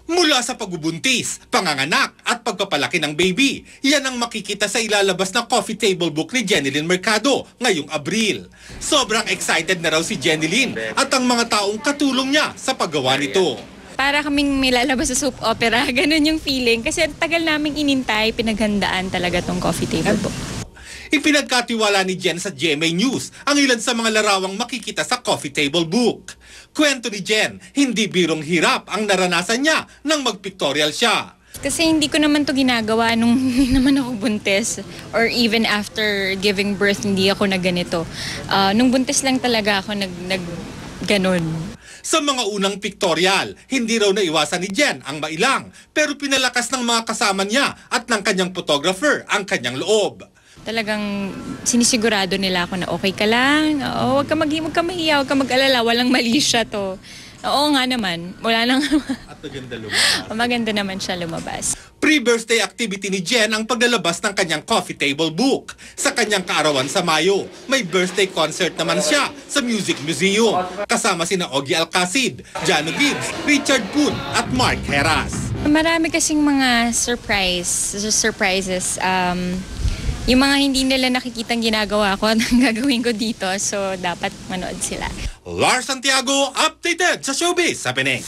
Mula sa pagbubuntis, panganganak at pagpapalaki ng baby, yan ang makikita sa ilalabas na coffee table book ni Jenilyn Mercado ngayong Abril. Sobrang excited na raw si Jenilyn at ang mga taong katulong niya sa paggawa nito. Para kaming may lalabas sa soap opera, ganun yung feeling. Kasi tagal naming inintay, pinaghandaan talaga tong coffee table book. Ipinagkatiwala ni Jen sa GMA News ang ilan sa mga larawang makikita sa coffee table book. Kwento ni Jen, hindi birong hirap ang naranasan niya nang mag-pictorial siya. Kasi hindi ko naman to ginagawa nung hindi naman ako buntis. Or even after giving birth, hindi ako na ganito. Nung buntis lang talaga ako ganon. Sa mga unang pictorial, hindi raw naiwasan ni Jen ang mailang, pero pinalakas ng mga kasama niya at ng kanyang photographer ang kanyang loob. Talagang sinisigurado nila ako na okay ka lang, huwag ka mahiya, huwag ka mag-alala, walang mali siya to. Oo nga naman, wala lang. At maganda lumabas. Maganda naman siya lumabas. Pre-birthday activity ni Jen ang paglalabas ng kanyang coffee table book. Sa kanyang kaarawan sa Mayo, may birthday concert naman siya sa Music Museum. Kasama sina Ogie Alcacid, Jano Gibbs, Richard Poon at Mark Heras. Marami kasing mga surprises. Yung mga hindi nila nakikitang ginagawa ko, gagawin ko dito. So, dapat manood sila. Lars Santiago, updated sa Showbiz sa Pinay.